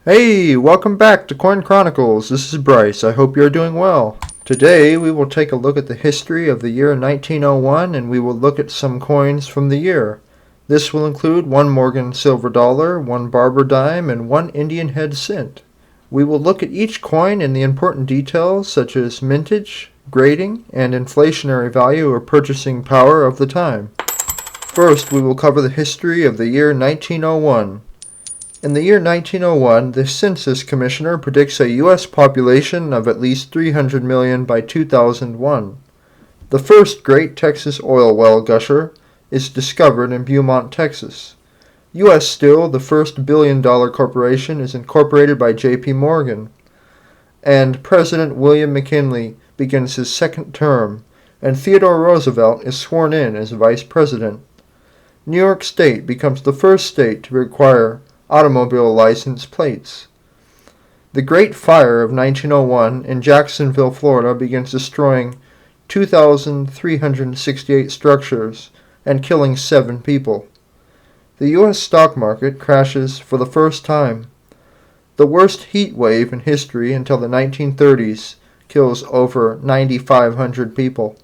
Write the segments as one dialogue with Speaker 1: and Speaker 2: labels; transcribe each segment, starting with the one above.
Speaker 1: Hey, welcome back to Coin Chronicles. This is Bryce. I hope you're doing well. Today we will take a look at the history of the year 1901 and we will look at some coins from the year. This will include one Morgan silver dollar, one Barber dime, and one Indian head cent. We will look at each coin and the important details such as mintage, grading, and inflationary value or purchasing power of the time. First, we will cover the history of the year 1901. In the year 1901, the Census Commissioner predicts a U.S. population of at least 300 million by 2001. The first great Texas oil well gusher is discovered in Beaumont, Texas. U.S. Steel, the first billion-dollar corporation, is incorporated by J.P. Morgan. And President William McKinley begins his second term, and Theodore Roosevelt is sworn in as Vice President. New York State becomes the first state to require automobile license plates. The Great Fire of 1901 in Jacksonville, Florida begins destroying 2,368 structures and killing 7 people. The U.S. stock market crashes for the first time. The worst heat wave in history until the 1930s kills over 9,500 people.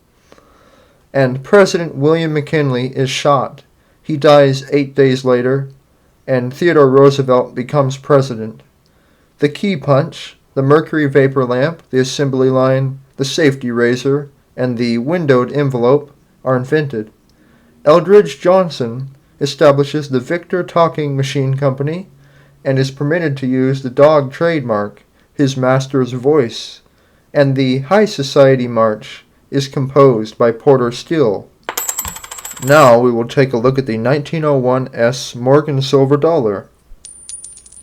Speaker 1: And President William McKinley is shot. He dies 8 days later, and Theodore Roosevelt becomes president. The key punch, the mercury vapor lamp, the assembly line, the safety razor, and the windowed envelope are invented. Eldridge Johnson establishes the Victor Talking Machine Company and is permitted to use the dog trademark, his master's voice, and the High Society March is composed by Porter Steele. Now we will take a look at the 1901 S Morgan silver dollar.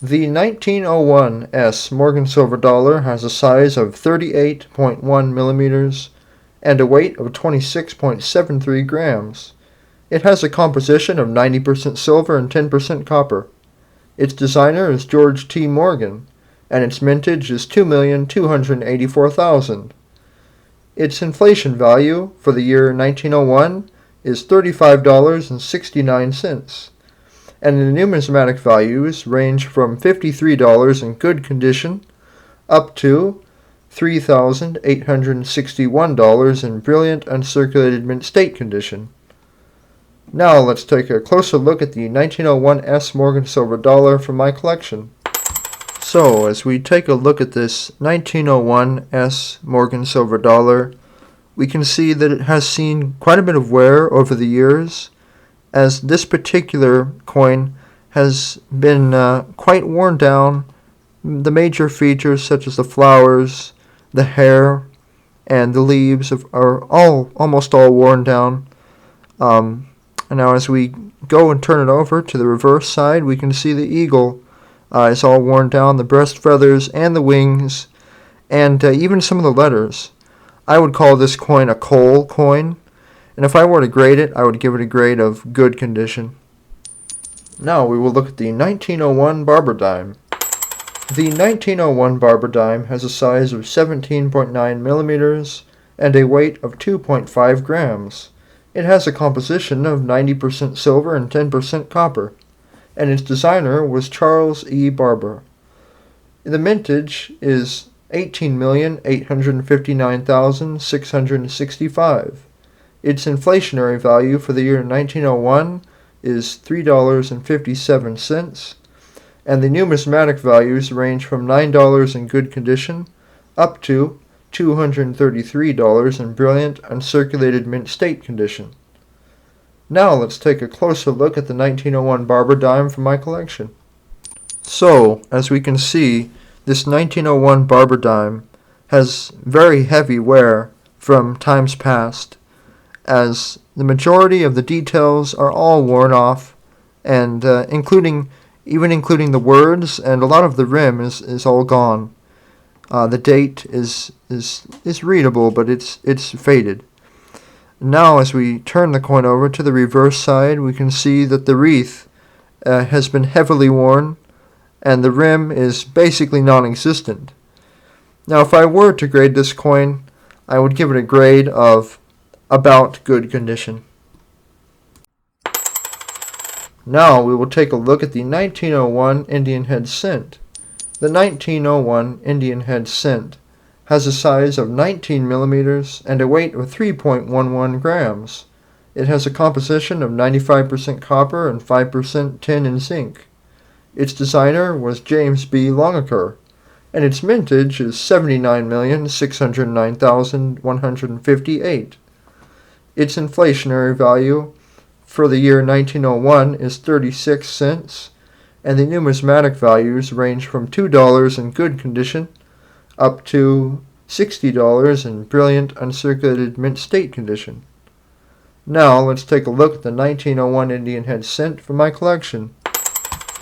Speaker 1: The 1901 S Morgan silver dollar has a size of 38.1 millimeters and a weight of 26.73 grams. It has a composition of 90% silver and 10% copper. Its designer is George T. Morgan, and its mintage is 2,284,000. Its inflation value for the year 1901 is $35.69, and the numismatic values range from $53 in good condition up to $3,861 in brilliant uncirculated mint state condition. Now let's take a closer look at the 1901 S Morgan silver dollar from my collection. So, as we take a look at this 1901 S Morgan silver dollar, we can see that it has seen quite a bit of wear over the years, as this particular coin has been quite worn down. The major features such as the flowers, the hair, and the leaves are almost all worn down. And now as we go and turn it over to the reverse side, we can see the eagle is all worn down, the breast feathers and the wings, and even some of the letters. I would call this coin a coal coin, and if I were to grade it, I would give it a grade of good condition. Now we will look at the 1901 Barber Dime. The 1901 Barber Dime has a size of 17.9 millimeters and a weight of 2.5 grams. It has a composition of 90% silver and 10% copper, and its designer was Charles E. Barber. The mintage is 18,859,665. Its inflationary value for the year 1901 is $3.57, and the numismatic values range from $9 in good condition up to $233 in brilliant uncirculated mint state condition. Now let's take a closer look at the 1901 Barber Dime from my collection. So, as we can see, this 1901 Barber Dime has very heavy wear from times past, as the majority of the details are all worn off, and including the words, and a lot of the rim is all gone. The date is readable, but it's faded. Now, as we turn the coin over to the reverse side, we can see that the wreath has been heavily worn, and the rim is basically non-existent. Now, if I were to grade this coin, I would give it a grade of about good condition. Now we will take a look at the 1901 Indian head cent. The 1901 Indian head cent has a size of 19 millimeters and a weight of 3.11 grams. It has a composition of 95% copper and 5% tin and zinc. Its designer was James B. Longacre, and its mintage is 79,609,158. Its inflationary value for the year 1901 is 36 cents, and the numismatic values range from $2 in good condition up to $60 in brilliant uncirculated mint state condition. Now let's take a look at the 1901 Indian head cent from my collection.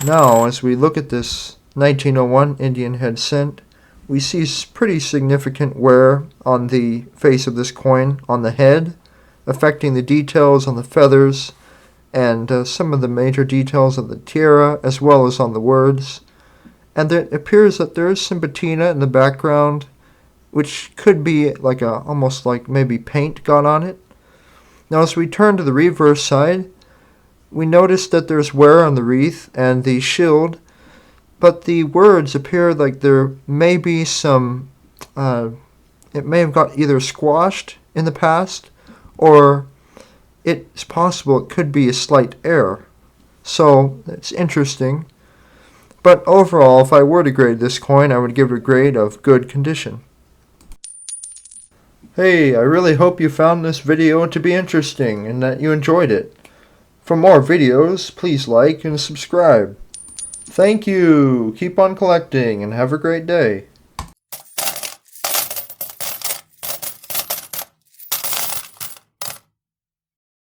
Speaker 1: Now as we look at this 1901 Indian head cent, we see pretty significant wear on the face of this coin, on the head, affecting the details on the feathers and some of the major details of the tiara, as well as on the words. And it appears that there is some patina in the background, which could be like almost like maybe paint got on it. Now as we turn to the reverse side, we notice that there's wear on the wreath and the shield, but the words appear like there may be some, it may have got either squashed in the past, or it's possible it could be a slight error. So it's interesting. But overall, if I were to grade this coin, I would give it a grade of good condition. Hey, I really hope you found this video to be interesting and that you enjoyed it. For more videos, please like and subscribe. Thank you. Keep on collecting and have a great day.